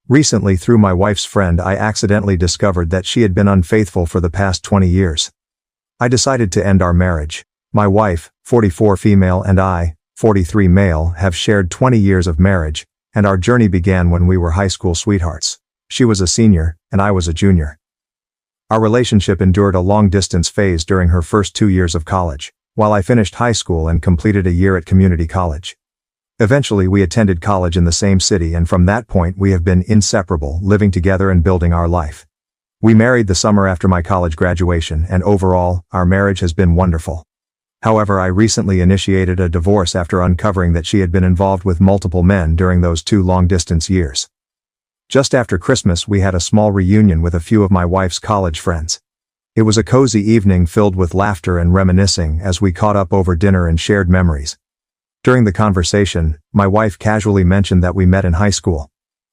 Recently, through my wife's friend, I accidentally discovered that she had been unfaithful for the past 20 years. I decided to end our marriage. My wife, 44 female, and I, 43 male, have shared 20 years of marriage, and our journey began when we were high school sweethearts. She was a senior, and I was a junior. Our relationship endured a long-distance phase during her first 2 years of college, while I finished high school and completed a year at community college. Eventually, we attended college in the same city, and from that point we have been inseparable, living together and building our life. We married the summer after my college graduation, and overall, our marriage has been wonderful. However, I recently initiated a divorce after uncovering that she had been involved with multiple men during those 2 long-distance years. Just after Christmas, we had a small reunion with a few of my wife's college friends. It was a cozy evening filled with laughter and reminiscing as we caught up over dinner and shared memories. During the conversation, my wife casually mentioned that we met in high school.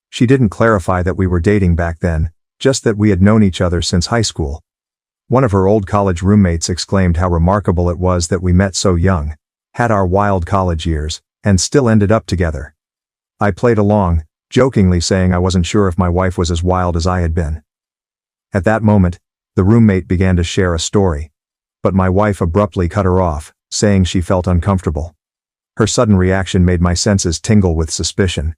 She didn't clarify that we were dating back then, just that we had known each other since high school. One of her old college roommates exclaimed how remarkable it was that we met so young, had our wild college years, and still ended up together. I played along, jokingly saying I wasn't sure if my wife was as wild as I had been. At that moment, the roommate began to share a story, but my wife abruptly cut her off, saying she felt uncomfortable. Her sudden reaction made my senses tingle with suspicion.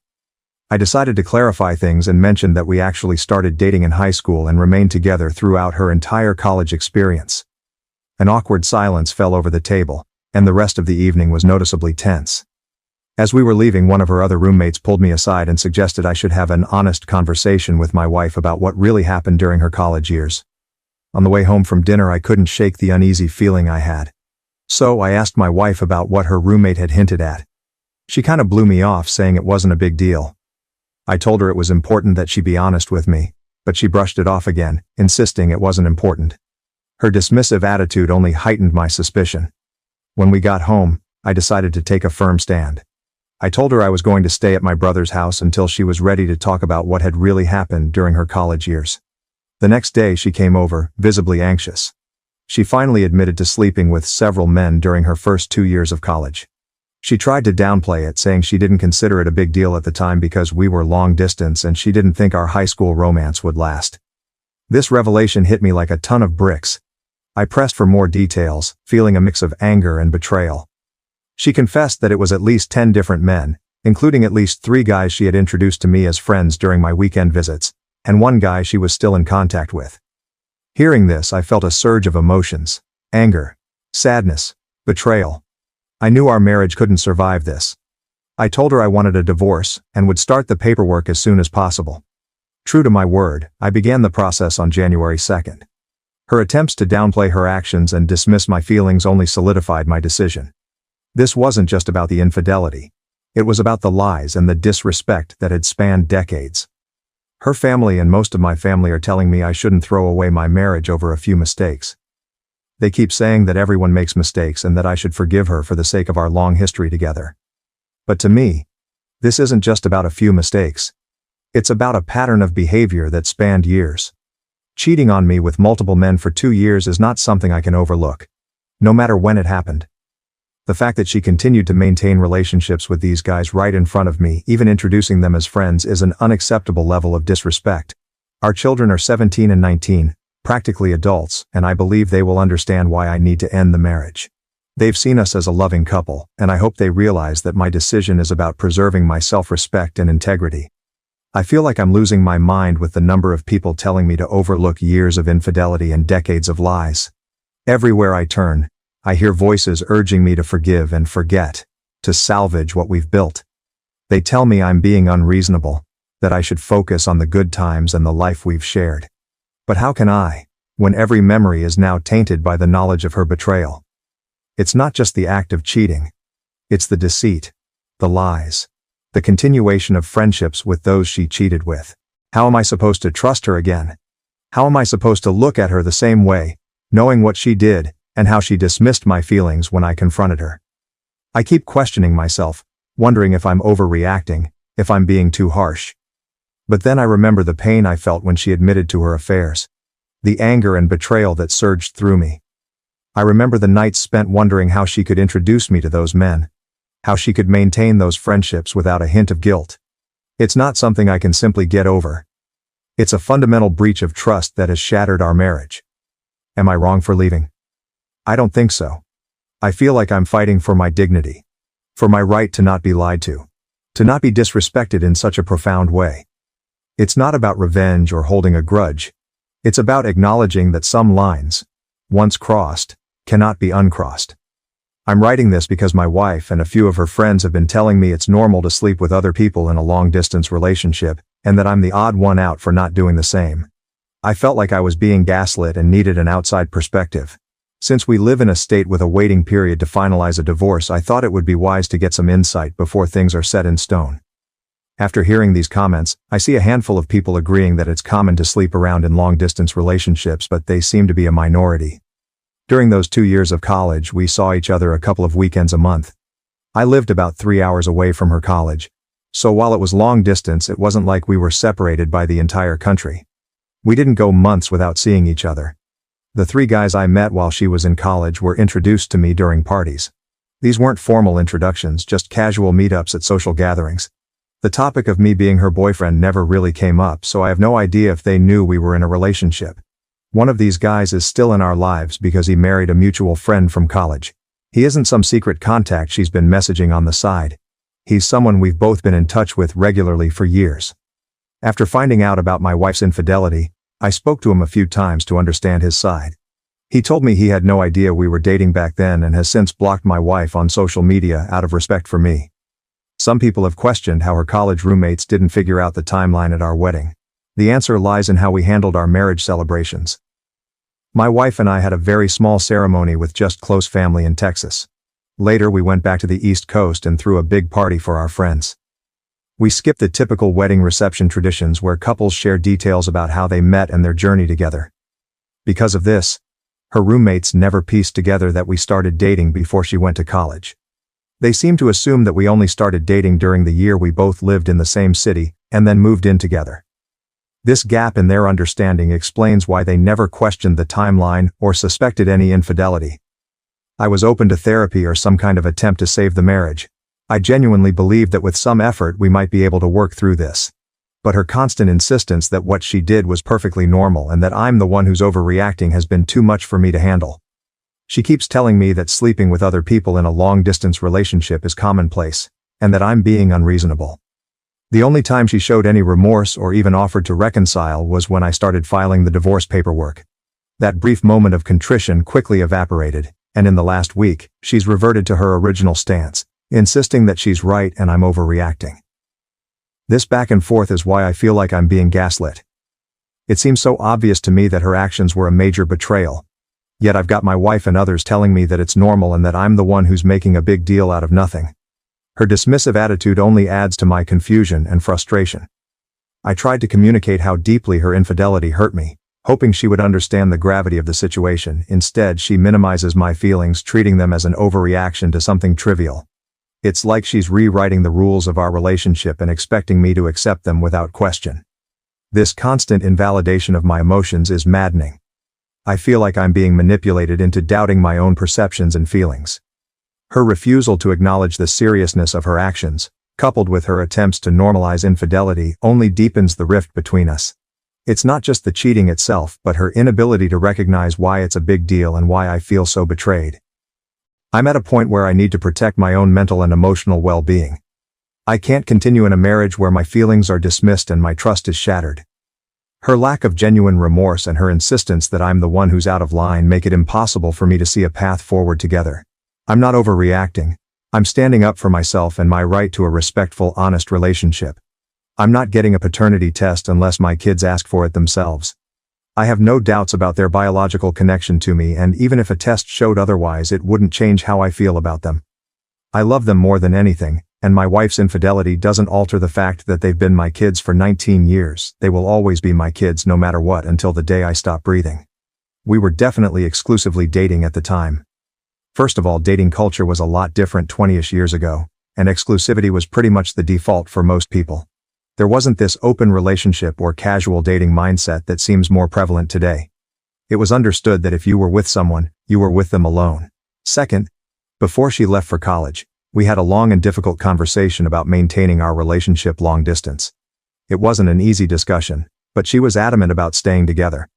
I decided to clarify things and mentioned that we actually started dating in high school and remained together throughout her entire college experience. An awkward silence fell over the table, and the rest of the evening was noticeably tense. As we were leaving, one of her other roommates pulled me aside and suggested I should have an honest conversation with my wife about what really happened during her college years. On the way home from dinner, I couldn't shake the uneasy feeling I had. So I asked my wife about what her roommate had hinted at. She kind of blew me off, saying it wasn't a big deal. I told her it was important that she be honest with me, but she brushed it off again, insisting it wasn't important. Her dismissive attitude only heightened my suspicion. When we got home, I decided to take a firm stand. I told her I was going to stay at my brother's house until she was ready to talk about what had really happened during her college years. The next day she came over, visibly anxious. She finally admitted to sleeping with several men during her first 2 years of college. She tried to downplay it, saying she didn't consider it a big deal at the time because we were long distance and she didn't think our high school romance would last. This revelation hit me like a ton of bricks. I pressed for more details, feeling a mix of anger and betrayal. She confessed that it was at least 10 different men, including at least 3 guys she had introduced to me as friends during my weekend visits, and 1 guy she was still in contact with. Hearing this, I felt a surge of emotions: anger, sadness, betrayal. I knew our marriage couldn't survive this. I told her I wanted a divorce and would start the paperwork as soon as possible. True to my word, I began the process on January 2nd. Her attempts to downplay her actions and dismiss my feelings only solidified my decision. This wasn't just about the infidelity. It was about the lies and the disrespect that had spanned decades. Her family and most of my family are telling me I shouldn't throw away my marriage over a few mistakes. They keep saying that everyone makes mistakes and that I should forgive her for the sake of our long history together. But to me, this isn't just about a few mistakes. It's about a pattern of behavior that spanned years. Cheating on me with multiple men for 2 years is not something I can overlook, no matter when it happened. The fact that she continued to maintain relationships with these guys right in front of me, even introducing them as friends, is an unacceptable level of disrespect. Our children are 17 and 19, practically adults, and I believe they will understand why I need to end the marriage. They've seen us as a loving couple, and I hope they realize that my decision is about preserving my self-respect and integrity. I feel like I'm losing my mind with the number of people telling me to overlook years of infidelity and decades of lies. Everywhere I turn, I hear voices urging me to forgive and forget, to salvage what we've built. They tell me I'm being unreasonable, that I should focus on the good times and the life we've shared. But how can I, when every memory is now tainted by the knowledge of her betrayal? It's not just the act of cheating. It's the deceit, the lies, the continuation of friendships with those she cheated with. How am I supposed to trust her again? How am I supposed to look at her the same way, knowing what she did, and how she dismissed my feelings when I confronted her? I keep questioning myself, wondering if I'm overreacting, if I'm being too harsh. But then I remember the pain I felt when she admitted to her affairs, the anger and betrayal that surged through me. I remember the nights spent wondering how she could introduce me to those men, how she could maintain those friendships without a hint of guilt. It's not something I can simply get over. It's a fundamental breach of trust that has shattered our marriage. Am I wrong for leaving? I don't think so. I feel like I'm fighting for my dignity. For my right to not be lied to. To not be disrespected in such a profound way. It's not about revenge or holding a grudge. It's about acknowledging that some lines, once crossed, cannot be uncrossed. I'm writing this because my wife and a few of her friends have been telling me it's normal to sleep with other people in a long-distance relationship, and that I'm the odd one out for not doing the same. I felt like I was being gaslit and needed an outside perspective. Since we live in a state with a waiting period to finalize a divorce, I thought it would be wise to get some insight before things are set in stone. After hearing these comments, I see a handful of people agreeing that it's common to sleep around in long-distance relationships, but they seem to be a minority. During those 2 years of college, we saw each other a couple of weekends a month. I lived about 3 hours away from her college, so while it was long distance, it wasn't like we were separated by the entire country. We didn't go months without seeing each other. The 3 guys I met while she was in college were introduced to me during parties. These weren't formal introductions, just casual meetups at social gatherings. The topic of me being her boyfriend never really came up, so I have no idea if they knew we were in a relationship. One of these guys is still in our lives because he married a mutual friend from college. He isn't some secret contact she's been messaging on the side. He's someone we've both been in touch with regularly for years. After finding out about my wife's infidelity, I spoke to him a few times to understand his side. He told me he had no idea we were dating back then and has since blocked my wife on social media out of respect for me. Some people have questioned how her college roommates didn't figure out the timeline at our wedding. The answer lies in how we handled our marriage celebrations. My wife and I had a very small ceremony with just close family in Texas. Later we went back to the East Coast and threw a big party for our friends. We skipped the typical wedding reception traditions where couples share details about how they met and their journey together. Because of this, her roommates never pieced together that we started dating before she went to college. They seemed to assume that we only started dating during the year we both lived in the same city and then moved in together. This gap in their understanding explains why they never questioned the timeline or suspected any infidelity. I was open to therapy or some kind of attempt to save the marriage. I genuinely believed that with some effort we might be able to work through this. But her constant insistence that what she did was perfectly normal and that I'm the one who's overreacting has been too much for me to handle. She keeps telling me that sleeping with other people in a long-distance relationship is commonplace, and that I'm being unreasonable. The only time she showed any remorse or even offered to reconcile was when I started filing the divorce paperwork. That brief moment of contrition quickly evaporated, and in the last week, she's reverted to her original stance, insisting that she's right and I'm overreacting. This back and forth is why I feel like I'm being gaslit. It seems so obvious to me that her actions were a major betrayal. Yet I've got my wife and others telling me that it's normal and that I'm the one who's making a big deal out of nothing. Her dismissive attitude only adds to my confusion and frustration. I tried to communicate how deeply her infidelity hurt me, hoping she would understand the gravity of the situation. Instead, she minimizes my feelings, treating them as an overreaction to something trivial. It's like she's rewriting the rules of our relationship and expecting me to accept them without question. This constant invalidation of my emotions is maddening. I feel like I'm being manipulated into doubting my own perceptions and feelings. Her refusal to acknowledge the seriousness of her actions, coupled with her attempts to normalize infidelity, only deepens the rift between us. It's not just the cheating itself, but her inability to recognize why it's a big deal and why I feel so betrayed. I'm at a point where I need to protect my own mental and emotional well-being. I can't continue in a marriage where my feelings are dismissed and my trust is shattered. Her lack of genuine remorse and her insistence that I'm the one who's out of line make it impossible for me to see a path forward together. I'm not overreacting. I'm standing up for myself and my right to a respectful, honest relationship. I'm not getting a paternity test unless my kids ask for it themselves. I have no doubts about their biological connection to me, and even if a test showed otherwise, it wouldn't change how I feel about them. I love them more than anything, and my wife's infidelity doesn't alter the fact that they've been my kids for 19 years. They will always be my kids no matter what until the day I stop breathing. We were definitely exclusively dating at the time. First of all, dating culture was a lot different 20-ish years ago, and exclusivity was pretty much the default for most people. There wasn't this open relationship or casual dating mindset that seems more prevalent today. It was understood that if you were with someone, you were with them alone. Second, before she left for college, We had a long and difficult conversation about maintaining our relationship long distance. It wasn't an easy discussion, but she was adamant about staying together.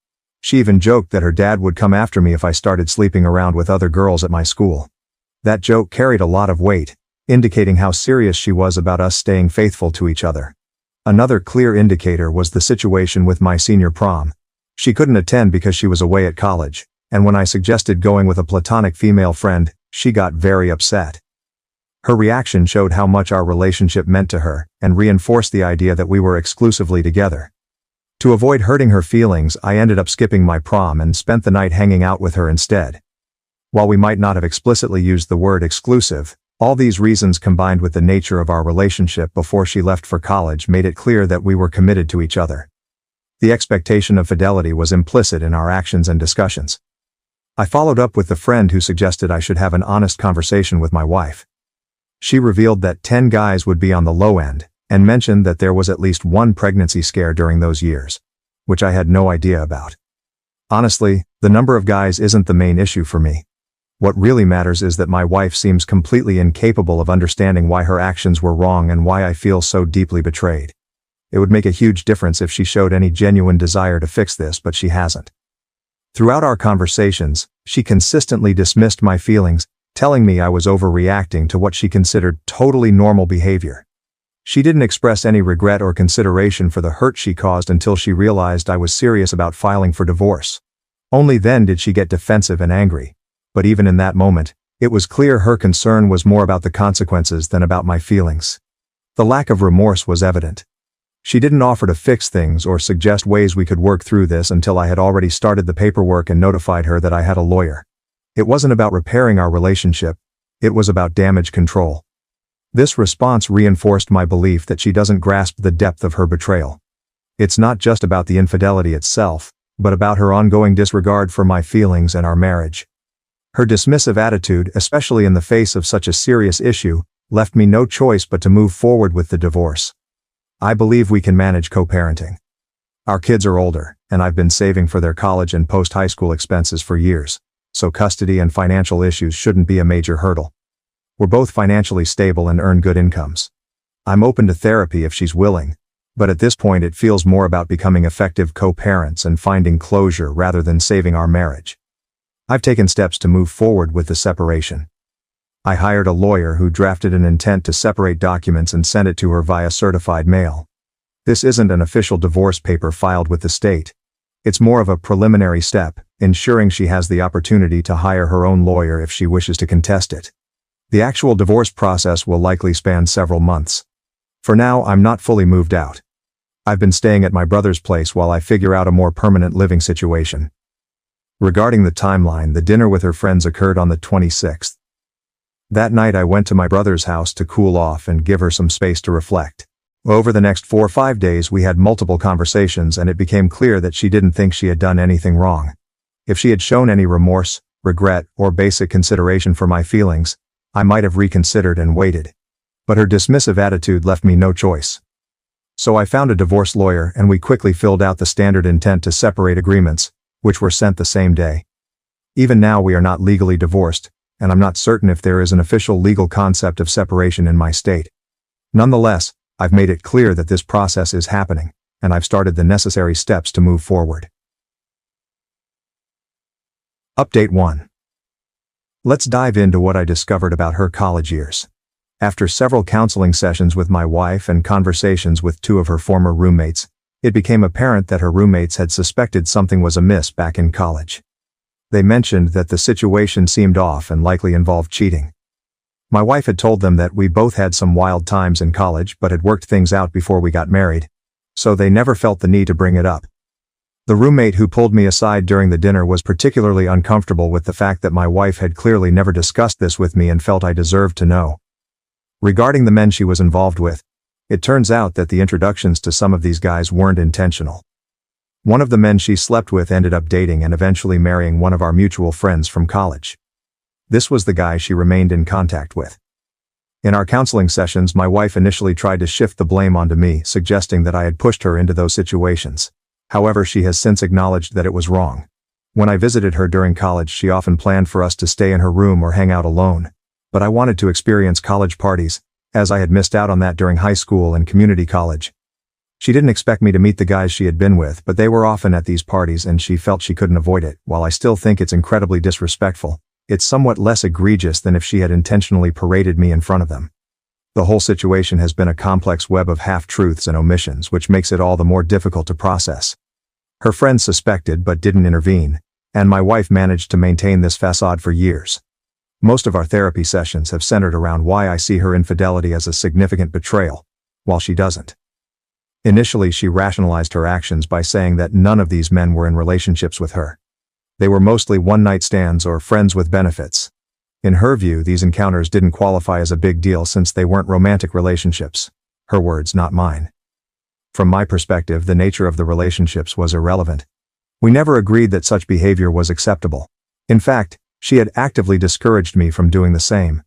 She even joked that her dad would come after me if I started sleeping around with other girls at my school. That joke carried a lot of weight, indicating how serious she was about us staying faithful to each other. Another clear indicator was the situation with my senior prom. She couldn't attend because she was away at college, and when I suggested going with a platonic female friend, she got very upset. Her reaction showed how much our relationship meant to her, and reinforced the idea that we were exclusively together. To avoid hurting her feelings, I ended up skipping my prom and spent the night hanging out with her instead. While we might not have explicitly used the word exclusive, all these reasons combined with the nature of our relationship before she left for college made it clear that we were committed to each other. The expectation of fidelity was implicit in our actions and discussions. I followed up with the friend who suggested I should have an honest conversation with my wife. She revealed that 10 guys would be on the low end, and mentioned that there was at least one pregnancy scare during those years, which I had no idea about. Honestly, the number of guys isn't the main issue for me. What really matters is that my wife seems completely incapable of understanding why her actions were wrong and why I feel so deeply betrayed. It would make a huge difference if she showed any genuine desire to fix this, but she hasn't. Throughout our conversations, she consistently dismissed my feelings, telling me I was overreacting to what she considered totally normal behavior. She didn't express any regret or consideration for the hurt she caused until she realized I was serious about filing for divorce. Only then did she get defensive and angry. But even in that moment, it was clear her concern was more about the consequences than about my feelings. The lack of remorse was evident. She didn't offer to fix things or suggest ways we could work through this until I had already started the paperwork and notified her that I had a lawyer. It wasn't about repairing our relationship, it was about damage control. This response reinforced my belief that she doesn't grasp the depth of her betrayal. It's not just about the infidelity itself, but about her ongoing disregard for my feelings and our marriage. Her dismissive attitude, especially in the face of such a serious issue, left me no choice but to move forward with the divorce. I believe we can manage co-parenting. Our kids are older, and I've been saving for their college and post-high school expenses for years, so custody and financial issues shouldn't be a major hurdle. We're both financially stable and earn good incomes. I'm open to therapy if she's willing, but at this point it feels more about becoming effective co-parents and finding closure rather than saving our marriage. I've taken steps to move forward with the separation. I hired a lawyer who drafted an intent to separate documents and sent it to her via certified mail. This isn't an official divorce paper filed with the state. It's more of a preliminary step, ensuring she has the opportunity to hire her own lawyer if she wishes to contest it. The actual divorce process will likely span several months. For now, I'm not fully moved out. I've been staying at my brother's place while I figure out a more permanent living situation. Regarding the timeline, the dinner with her friends occurred on the 26th. That night I went to my brother's house to cool off and give her some space to reflect. Over the next 4 or 5 days we had multiple conversations and it became clear that she didn't think she had done anything wrong. If she had shown any remorse, regret, or basic consideration for my feelings, I might have reconsidered and waited. But her dismissive attitude left me no choice. So I found a divorce lawyer and we quickly filled out the standard intent to separate agreements, which were sent the same day. Even now we are not legally divorced, and I'm not certain if there is an official legal concept of separation in my state. Nonetheless, I've made it clear that this process is happening, and I've started the necessary steps to move forward. Update 1. Let's dive into what I discovered about her college years. After several counseling sessions with my wife and conversations with 2 of her former roommates, it became apparent that her roommates had suspected something was amiss back in college. They mentioned that the situation seemed off and likely involved cheating. My wife had told them that we both had some wild times in college but had worked things out before we got married, so they never felt the need to bring it up. The roommate who pulled me aside during the dinner was particularly uncomfortable with the fact that my wife had clearly never discussed this with me and felt I deserved to know. Regarding the men she was involved with, it turns out that the introductions to some of these guys weren't intentional. One of the men she slept with ended up dating and eventually marrying one of our mutual friends from college. This was the guy she remained in contact with. In our counseling sessions, my wife initially tried to shift the blame onto me, suggesting that I had pushed her into those situations. However, she has since acknowledged that it was wrong. When I visited her during college, she often planned for us to stay in her room or hang out alone. but I wanted to experience college parties, as I had missed out on that during high school and community college. She didn't expect me to meet the guys she had been with, but they were often at these parties and she felt she couldn't avoid it. While I still think it's incredibly disrespectful, it's somewhat less egregious than if she had intentionally paraded me in front of them. The whole situation has been a complex web of half-truths and omissions, which makes it all the more difficult to process. Her friends suspected but didn't intervene, and my wife managed to maintain this facade for years. Most of our therapy sessions have centered around why I see her infidelity as a significant betrayal, while she doesn't. Initially, she rationalized her actions by saying that none of these men were in relationships with her. They were mostly one-night stands or friends with benefits. In her view, these encounters didn't qualify as a big deal since they weren't romantic relationships. Her words, not mine. From my perspective, the nature of the relationships was irrelevant. We never agreed that such behavior was acceptable. In fact, she had actively discouraged me from doing the same.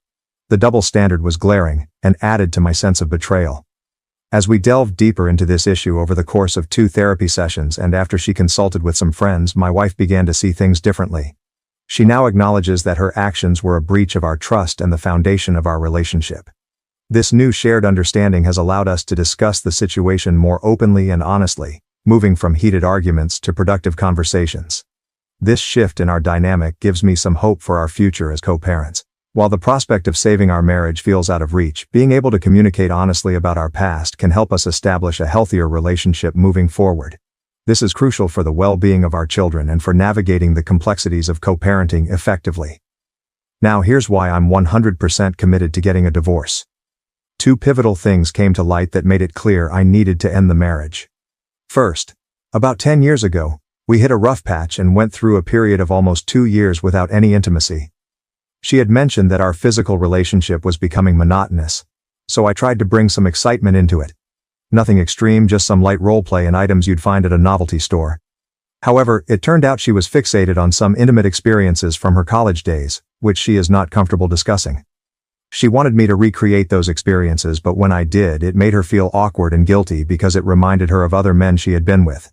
The double standard was glaring, and added to my sense of betrayal. As we delved deeper into this issue over the course of 2 therapy sessions and after she consulted with some friends, my wife began to see things differently. She now acknowledges that her actions were a breach of our trust and the foundation of our relationship. This new shared understanding has allowed us to discuss the situation more openly and honestly, moving from heated arguments to productive conversations. This shift in our dynamic gives me some hope for our future as co-parents. While the prospect of saving our marriage feels out of reach, being able to communicate honestly about our past can help us establish a healthier relationship moving forward. This is crucial for the well-being of our children and for navigating the complexities of co-parenting effectively. Now here's why I'm 100% committed to getting a divorce. 2 pivotal things came to light that made it clear I needed to end the marriage. First, about 10 years ago, we hit a rough patch and went through a period of almost 2 years without any intimacy. She had mentioned that our physical relationship was becoming monotonous, so I tried to bring some excitement into it. Nothing extreme, just some light roleplay and items you'd find at a novelty store. However, it turned out she was fixated on some intimate experiences from her college days, which she is not comfortable discussing. She wanted me to recreate those experiences, but when I did, it made her feel awkward and guilty because it reminded her of other men she had been with.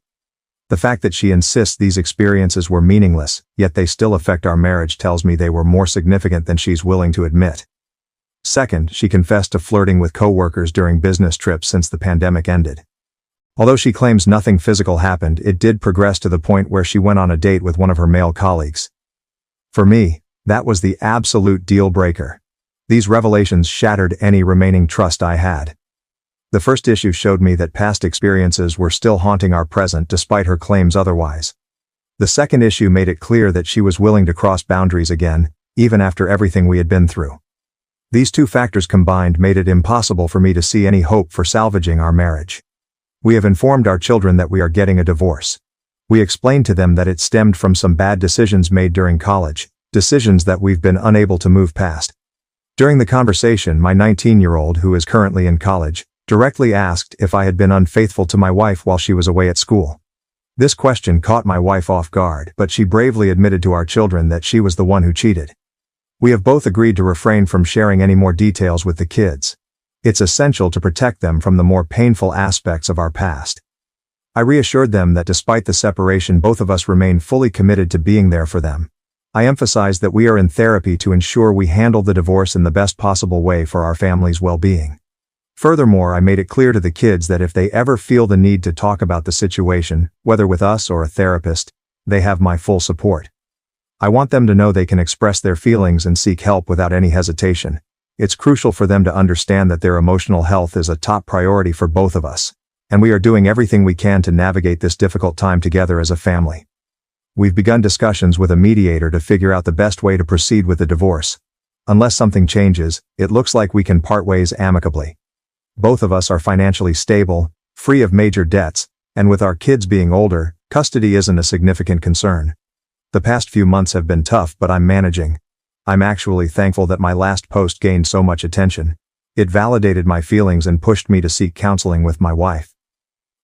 The fact that she insists these experiences were meaningless, yet they still affect our marriage, tells me they were more significant than she's willing to admit. Second, she confessed to flirting with coworkers during business trips since the pandemic ended. Although she claims nothing physical happened, it did progress to the point where she went on a date with one of her male colleagues. For me, that was the absolute deal breaker. These revelations shattered any remaining trust I had. The first issue showed me that past experiences were still haunting our present despite her claims otherwise. The second issue made it clear that she was willing to cross boundaries again, even after everything we had been through. These 2 factors combined made it impossible for me to see any hope for salvaging our marriage. We have informed our children that we are getting a divorce. We explained to them that it stemmed from some bad decisions made during college, decisions that we've been unable to move past. During the conversation, my 19-year-old, who is currently in college, directly asked if I had been unfaithful to my wife while she was away at school. This question caught my wife off guard, but she bravely admitted to our children that she was the one who cheated. We have both agreed to refrain from sharing any more details with the kids. It's essential to protect them from the more painful aspects of our past. I reassured them that despite the separation, both of us remain fully committed to being there for them. I emphasized that we are in therapy to ensure we handle the divorce in the best possible way for our family's well-being. Furthermore, I made it clear to the kids that if they ever feel the need to talk about the situation, whether with us or a therapist, they have my full support. I want them to know they can express their feelings and seek help without any hesitation. It's crucial for them to understand that their emotional health is a top priority for both of us, and we are doing everything we can to navigate this difficult time together as a family. We've begun discussions with a mediator to figure out the best way to proceed with the divorce. Unless something changes, it looks like we can part ways amicably. Both of us are financially stable, free of major debts, and with our kids being older, custody isn't a significant concern. The past few months have been tough, but I'm managing. I'm actually thankful that my last post gained so much attention. It validated my feelings and pushed me to seek counseling with my wife.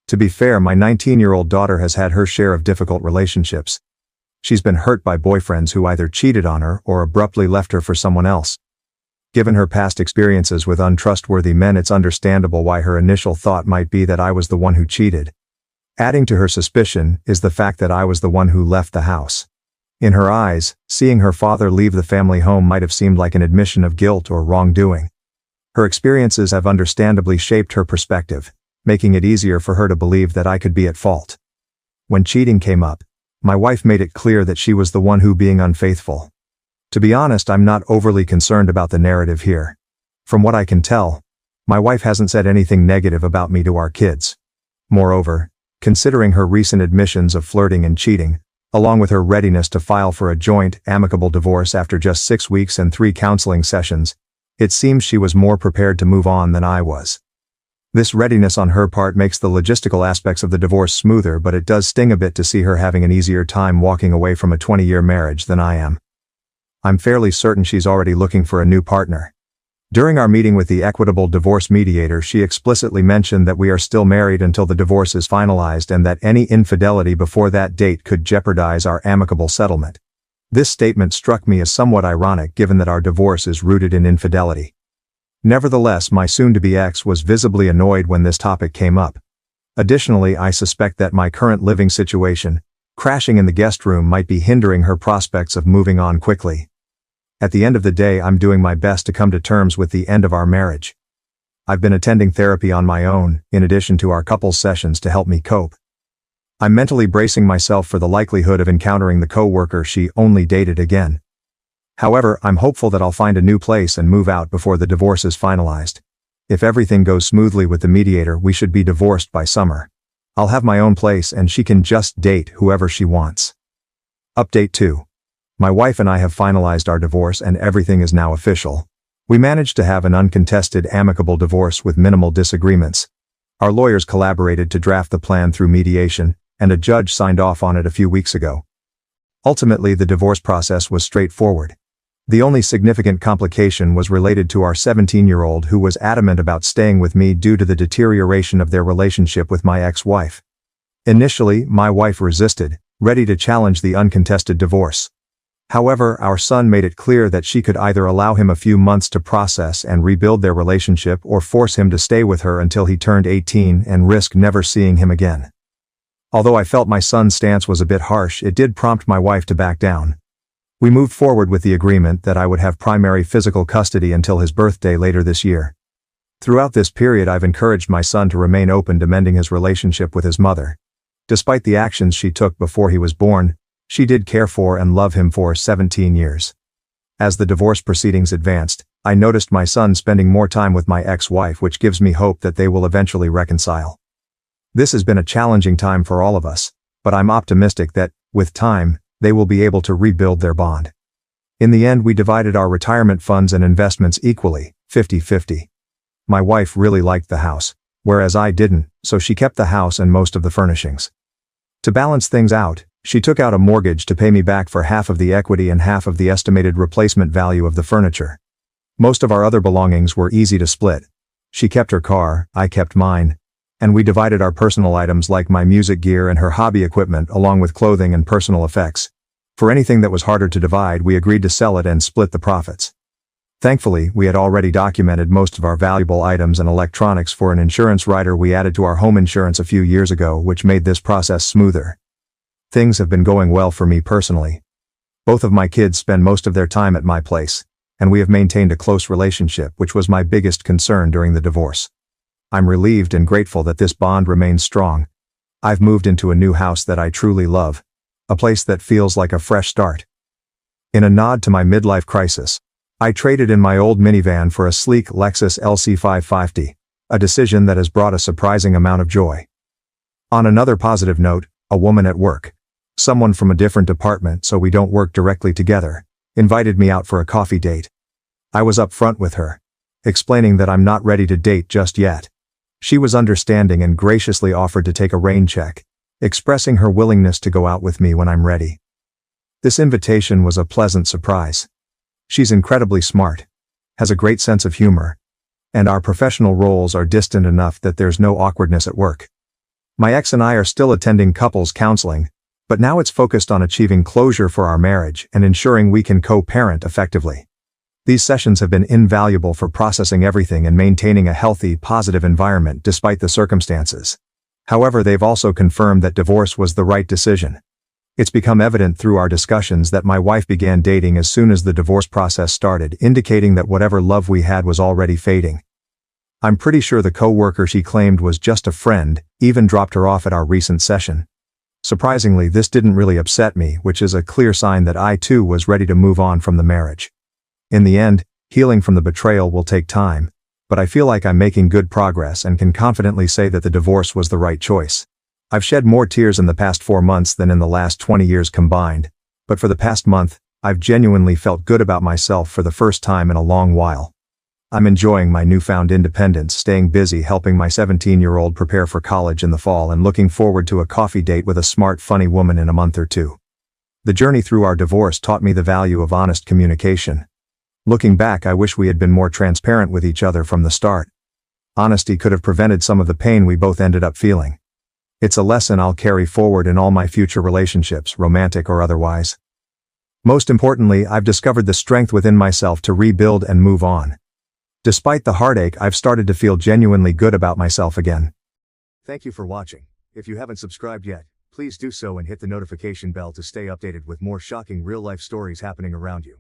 To be fair, my 19-year-old daughter has had her share of difficult relationships. She's been hurt by boyfriends who either cheated on her or abruptly left her for someone else. Given her past experiences with untrustworthy men, it's understandable why her initial thought might be that I was the one who cheated. Adding to her suspicion is the fact that I was the one who left the house. In her eyes, seeing her father leave the family home might have seemed like an admission of guilt or wrongdoing. Her experiences have understandably shaped her perspective, making it easier for her to believe that I could be at fault. When cheating came up, my wife made it clear that she was the one who being unfaithful. To be honest, I'm not overly concerned about the narrative here. From what I can tell, my wife hasn't said anything negative about me to our kids. Moreover, considering her recent admissions of flirting and cheating, along with her readiness to file for a joint, amicable divorce after just 6 weeks and 3 counseling sessions, it seems she was more prepared to move on than I was. This readiness on her part makes the logistical aspects of the divorce smoother, but it does sting a bit to see her having an easier time walking away from a 20-year marriage than I am. I'm fairly certain she's already looking for a new partner. During our meeting with the equitable divorce mediator, she explicitly mentioned that we are still married until the divorce is finalized and that any infidelity before that date could jeopardize our amicable settlement. This statement struck me as somewhat ironic given that our divorce is rooted in infidelity. Nevertheless, my soon-to-be ex was visibly annoyed when this topic came up. Additionally, I suspect that my current living situation, crashing in the guest room, might be hindering her prospects of moving on quickly. At the end of the day, I'm doing my best to come to terms with the end of our marriage. I've been attending therapy on my own, in addition to our couples sessions to help me cope. I'm mentally bracing myself for the likelihood of encountering the co-worker she only dated again. However, I'm hopeful that I'll find a new place and move out before the divorce is finalized. If everything goes smoothly with the mediator, we should be divorced by summer. I'll have my own place and she can just date whoever she wants. Update 2. My wife and I have finalized our divorce and everything is now official. We managed to have an uncontested, amicable divorce with minimal disagreements. Our lawyers collaborated to draft the plan through mediation, and a judge signed off on it a few weeks ago. Ultimately, the divorce process was straightforward. The only significant complication was related to our 17-year-old who was adamant about staying with me due to the deterioration of their relationship with my ex-wife. Initially, my wife resisted, ready to challenge the uncontested divorce. However, our son made it clear that she could either allow him a few months to process and rebuild their relationship or force him to stay with her until he turned 18 and risk never seeing him again. Although I felt my son's stance was a bit harsh, it did prompt my wife to back down. We moved forward with the agreement that I would have primary physical custody until his birthday later this year. Throughout this period, I've encouraged my son to remain open to mending his relationship with his mother. Despite the actions she took before he was born, she did care for and love him for 17 years. As the divorce proceedings advanced, I noticed my son spending more time with my ex-wife, which gives me hope that they will eventually reconcile. This has been a challenging time for all of us, but I'm optimistic that, with time, they will be able to rebuild their bond. In the end, we divided our retirement funds and investments equally, 50-50. My wife really liked the house, whereas I didn't, so she kept the house and most of the furnishings. To balance things out, she took out a mortgage to pay me back for half of the equity and half of the estimated replacement value of the furniture. Most of our other belongings were easy to split. She kept her car, I kept mine, and we divided our personal items like my music gear and her hobby equipment along with clothing and personal effects. For anything that was harder to divide, we agreed to sell it and split the profits. Thankfully, we had already documented most of our valuable items and electronics for an insurance rider we added to our home insurance a few years ago, which made this process smoother. Things have been going well for me personally. Both of my kids spend most of their time at my place, and we have maintained a close relationship, which was my biggest concern during the divorce. I'm relieved and grateful that this bond remains strong. I've moved into a new house that I truly love, a place that feels like a fresh start. In a nod to my midlife crisis, I traded in my old minivan for a sleek Lexus LC550, a decision that has brought a surprising amount of joy. On another positive note, a woman at work, someone from a different department so we don't work directly together, invited me out for a coffee date. I was upfront with her, explaining that I'm not ready to date just yet. She was understanding and graciously offered to take a rain check, expressing her willingness to go out with me when I'm ready. This invitation was a pleasant surprise. She's incredibly smart, has a great sense of humor, and our professional roles are distant enough that there's no awkwardness at work. My ex and I are still attending couples counseling, but now it's focused on achieving closure for our marriage and ensuring we can co-parent effectively. These sessions have been invaluable for processing everything and maintaining a healthy, positive environment despite the circumstances. However, they've also confirmed that divorce was the right decision. It's become evident through our discussions that my wife began dating as soon as the divorce process started, indicating that whatever love we had was already fading. I'm pretty sure the co-worker she claimed was just a friend even dropped her off at our recent session. Surprisingly, this didn't really upset me, which is a clear sign that I too was ready to move on from the marriage. In the end, healing from the betrayal will take time, but I feel like I'm making good progress and can confidently say that the divorce was the right choice. I've shed more tears in the past 4 months than in the last 20 years combined, but for the past month, I've genuinely felt good about myself for the first time in a long while. I'm enjoying my newfound independence, staying busy helping my 17-year-old prepare for college in the fall and looking forward to a coffee date with a smart, funny woman in a month or two. The journey through our divorce taught me the value of honest communication. Looking back, I wish we had been more transparent with each other from the start. Honesty could have prevented some of the pain we both ended up feeling. It's a lesson I'll carry forward in all my future relationships, romantic or otherwise. Most importantly, I've discovered the strength within myself to rebuild and move on. Despite the heartache, I've started to feel genuinely good about myself again. Thank you for watching. If you haven't subscribed yet, please do so and hit the notification bell to stay updated with more shocking real-life stories happening around you.